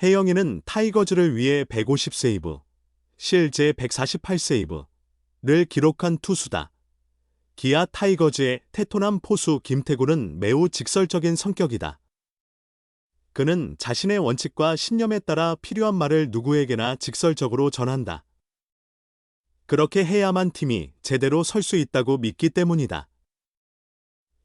혜영이는 타이거즈를 위해 150세이브, 실제 148세이브를 기록한 투수다. 기아 타이거즈의 테토남 포수 김태구는 매우 직설적인 성격이다. 그는 자신의 원칙과 신념에 따라 필요한 말을 누구에게나 직설적으로 전한다. 그렇게 해야만 팀이 제대로 설 수 있다고 믿기 때문이다.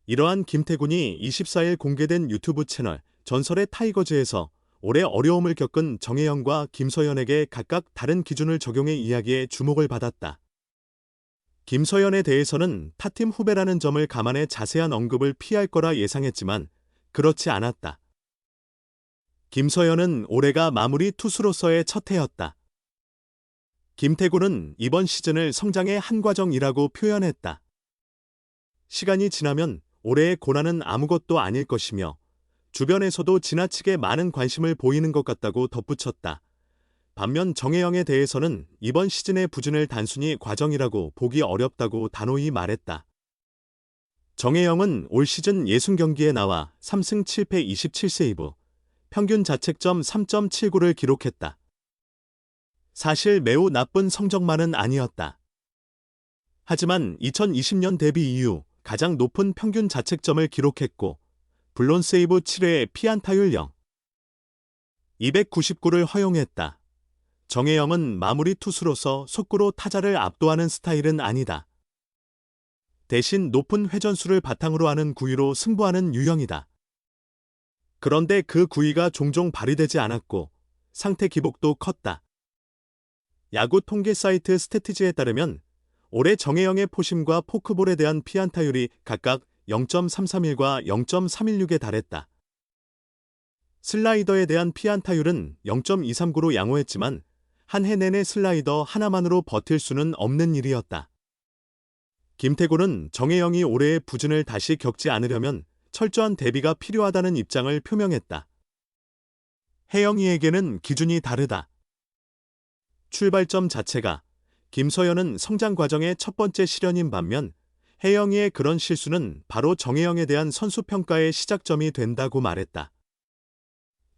이러한 김태군이 24일 공개된 유튜브 채널 전설의 타이거즈에서 올해 어려움을 겪은 정혜영과 김서연에게 각각 다른 기준을 적용해 이야기에 주목을 받았다. 김서연에 대해서는 타팀 후배라는 점을 감안해 자세한 언급을 피할 거라 예상했지만 그렇지 않았다. 김서연은 올해가 마무리 투수로서의 첫 해였다. 김태구는 이번 시즌을 성장의 한 과정이라고 표현했다. 시간이 지나면 올해의 고난은 아무것도 아닐 것이며 주변에서도 지나치게 많은 관심을 보이는 것 같다고 덧붙였다. 반면 정혜영에 대해서는 이번 시즌의 부진을 단순히 과정이라고 보기 어렵다고 단호히 말했다. 정혜영은 올 시즌 60경기에 나와 3승 7패 27세이브, 평균 자책점 3.79를 기록했다. 사실 매우 나쁜 성적만은 아니었다. 하지만 2020년 데뷔 이후 가장 높은 평균 자책점을 기록했고 블론 세이브 7회에 피안타율 0, 299를 허용했다. 정혜영은 마무리 투수로서 속구로 타자를 압도하는 스타일은 아니다. 대신 높은 회전수를 바탕으로 하는 구위로 승부하는 유형이다. 그런데 그 구위가 종종 발휘되지 않았고 상태 기복도 컸다. 야구 통계 사이트 스태티지에 따르면 올해 정혜영의 포심과 포크볼에 대한 피안타율이 각각 0.331과 0.316에 달했다. 슬라이더에 대한 피안타율은 0.239로 양호했지만 한 해 내내 슬라이더 하나만으로 버틸 수는 없는 일이었다. 김태구는 정혜영이 올해의 부진을 다시 겪지 않으려면 철저한 대비가 필요하다는 입장을 표명했다. 혜영이에게는 기준이 다르다. 출발점 자체가 김서연은 성장 과정의 첫 번째 시련인 반면 혜영이의 그런 실수는 바로 정혜영에 대한 선수평가의 시작점이 된다고 말했다.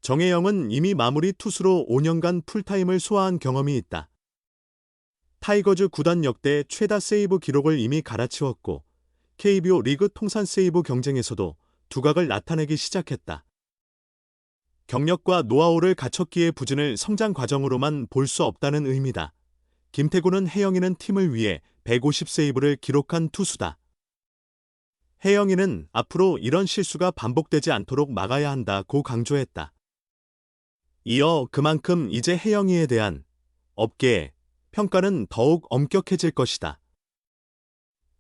정혜영은 이미 마무리 투수로 5년간 풀타임을 소화한 경험이 있다. 타이거즈 구단 역대 최다 세이브 기록을 이미 갈아치웠고 KBO 리그 통산 세이브 경쟁에서도 두각을 나타내기 시작했다. 경력과 노하우를 갖췄기에 부진을 성장 과정으로만 볼 수 없다는 의미다. 김태구는 혜영이는 팀을 위해 150세이브를 기록한 투수다. 혜영이는 앞으로 이런 실수가 반복되지 않도록 막아야 한다고 강조했다. 이어 그만큼 이제 혜영이에 대한 업계의 평가는 더욱 엄격해질 것이다.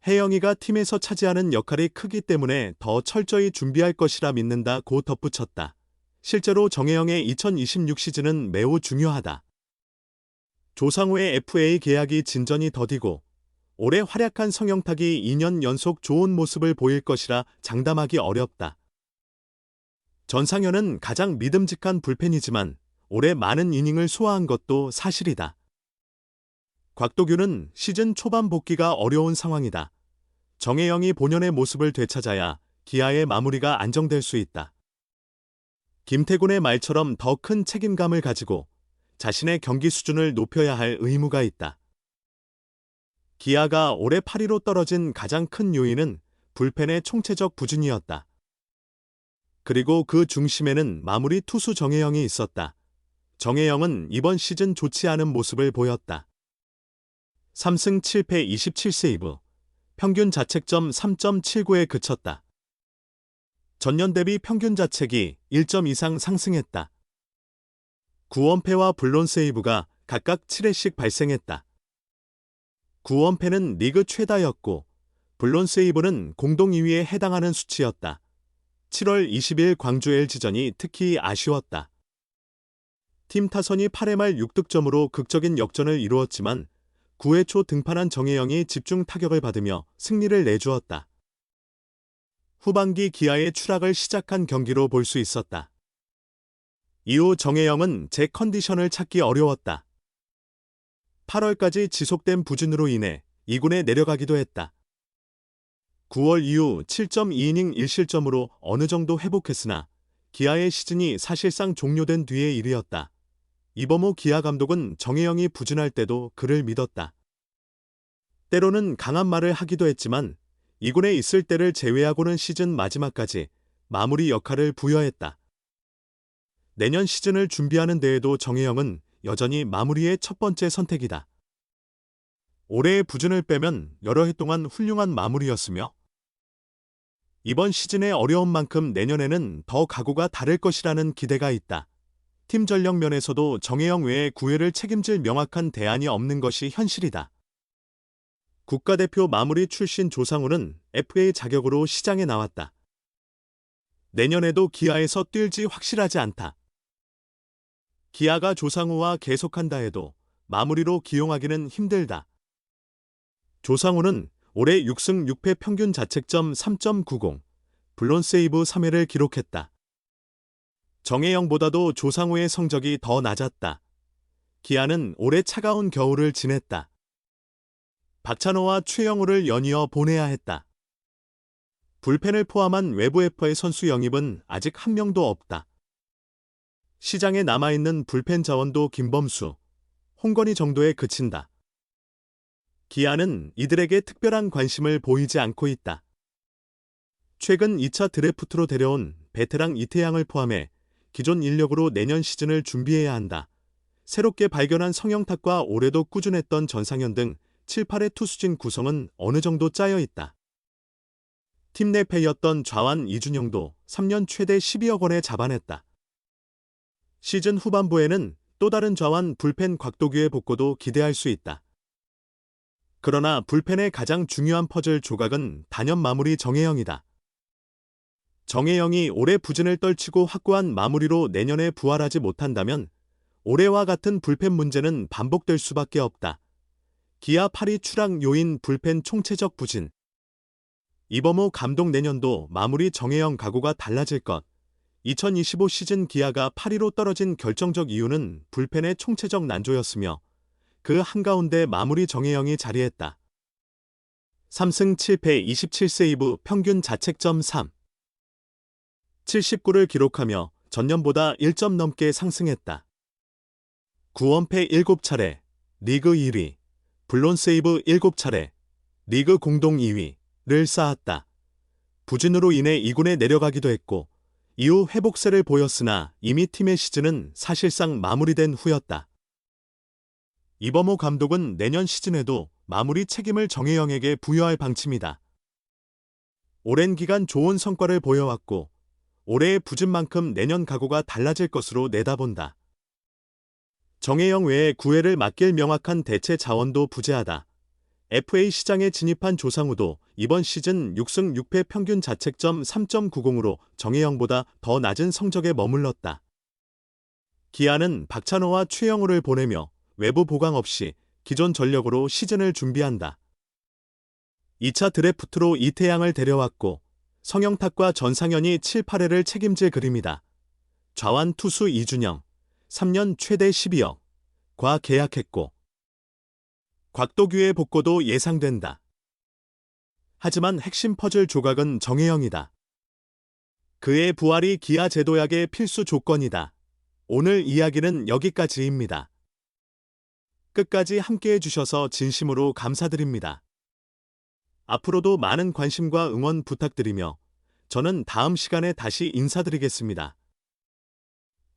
혜영이가 팀에서 차지하는 역할이 크기 때문에 더 철저히 준비할 것이라 믿는다고 덧붙였다. 실제로 정혜영의 2026 시즌은 매우 중요하다. 조상우의 FA 계약이 진전이 더디고 올해 활약한 성영탁이 2년 연속 좋은 모습을 보일 것이라 장담하기 어렵다. 전상현은 가장 믿음직한 불펜이지만 올해 많은 이닝을 소화한 것도 사실이다. 곽도규는 시즌 초반 복귀가 어려운 상황이다. 정혜영이 본연의 모습을 되찾아야 기아의 마무리가 안정될 수 있다. 김태군의 말처럼 더 큰 책임감을 가지고 자신의 경기 수준을 높여야 할 의무가 있다. 기아가 올해 8위로 떨어진 가장 큰 요인은 불펜의 총체적 부진이었다. 그리고 그 중심에는 마무리 투수 정혜영이 있었다. 정혜영은 이번 시즌 좋지 않은 모습을 보였다. 3승 7패 27세이브, 평균 자책점 3.79에 그쳤다. 전년 대비 평균 자책이 1점 이상 상승했다. 9원패와 블론 세이브가 각각 7회씩 발생했다. 9원패는 리그 최다였고 블론 세이브는 공동 2위에 해당하는 수치였다. 7월 20일 광주 LG전이 특히 아쉬웠다. 팀 타선이 8회 말 6득점으로 극적인 역전을 이루었지만 9회 초 등판한 정혜영이 집중 타격을 받으며 승리를 내주었다. 후반기 기아의 추락을 시작한 경기로 볼 수 있었다. 이후 정혜영은 제 컨디션을 찾기 어려웠다. 8월까지 지속된 부진으로 인해 2군에 내려가기도 했다. 9월 이후 7.2이닝 1실점으로 어느 정도 회복했으나 기아의 시즌이 사실상 종료된 뒤의 일이었다. 이범호 기아 감독은 정혜영이 부진할 때도 그를 믿었다. 때로는 강한 말을 하기도 했지만 이군에 있을 때를 제외하고는 시즌 마지막까지 마무리 역할을 부여했다. 내년 시즌을 준비하는 데에도 정혜영은 여전히 마무리의 첫 번째 선택이다. 올해의 부진을 빼면 여러 해 동안 훌륭한 마무리였으며 이번 시즌의 어려운 만큼 내년에는 더 각오가 다를 것이라는 기대가 있다. 팀 전력 면에서도 정혜영 외에 구회를 책임질 명확한 대안이 없는 것이 현실이다. 국가대표 마무리 출신 조상우는 FA 자격으로 시장에 나왔다. 내년에도 기아에서 뛸지 확실하지 않다. 기아가 조상우와 계속한다 해도 마무리로 기용하기는 힘들다. 조상우는 올해 6승 6패 평균 자책점 3.90, 블론 세이브 3회를 기록했다. 정혜영보다도 조상우의 성적이 더 낮았다. 기아는 올해 차가운 겨울을 지냈다. 박찬호와 최영우를 연이어 보내야 했다. 불펜을 포함한 외부 FA 선수 영입은 아직 한 명도 없다. 시장에 남아있는 불펜 자원도 김범수, 홍건희 정도에 그친다. 기아는 이들에게 특별한 관심을 보이지 않고 있다. 최근 2차 드래프트로 데려온 베테랑 이태양을 포함해 기존 인력으로 내년 시즌을 준비해야 한다. 새롭게 발견한 성영탁과 올해도 꾸준했던 전상현 등 7, 8의 투수진 구성은 어느 정도 짜여 있다. 팀 내 패였던 좌완 이준영도 3년 최대 12억 원에 잡아냈다. 시즌 후반부에는 또 다른 좌완 불펜 곽도규의 복고도 기대할 수 있다. 그러나 불펜의 가장 중요한 퍼즐 조각은 단연 마무리 정혜영이다. 정혜영이 올해 부진을 떨치고 확고한 마무리로 내년에 부활하지 못한다면 올해와 같은 불펜 문제는 반복될 수밖에 없다. 기아 8위 추락 요인 불펜 총체적 부진. 이범호 감독 내년도 마무리 정혜영 각오가 달라질 것. 2025 시즌 기아가 8위로 떨어진 결정적 이유는 불펜의 총체적 난조였으며 그 한가운데 마무리 정혜영이 자리했다. 3승 7패 27세이브 평균 자책점 3. 79를 기록하며 전년보다 1점 넘게 상승했다. 9원패 7차례, 리그 1위, 블론 세이브 7차례, 리그 공동 2위를 쌓았다. 부진으로 인해 2군에 내려가기도 했고 이후 회복세를 보였으나 이미 팀의 시즌은 사실상 마무리된 후였다. 이범호 감독은 내년 시즌에도 마무리 책임을 정혜영에게 부여할 방침이다. 오랜 기간 좋은 성과를 보여왔고 올해의 부진만큼 내년 각오가 달라질 것으로 내다본다. 정혜영 외에 구회를 맡길 명확한 대체 자원도 부재하다. FA 시장에 진입한 조상우도 이번 시즌 6승 6패 평균 자책점 3.90으로 정혜영보다 더 낮은 성적에 머물렀다. 기아는 박찬호와 최영우를 보내며 외부 보강 없이 기존 전력으로 시즌을 준비한다. 2차 드래프트로 이태양을 데려왔고 성영탁과 전상현이 7, 8회를 책임질 그림이다. 좌완 투수 이준영, 3년 최대 12억과 계약했고 곽도규의 복고도 예상된다. 하지만 핵심 퍼즐 조각은 정혜영이다. 그의 부활이 기아 제도약의 필수 조건이다. 오늘 이야기는 여기까지입니다. 끝까지 함께해 주셔서 진심으로 감사드립니다. 앞으로도 많은 관심과 응원 부탁드리며 저는 다음 시간에 다시 인사드리겠습니다.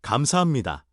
감사합니다.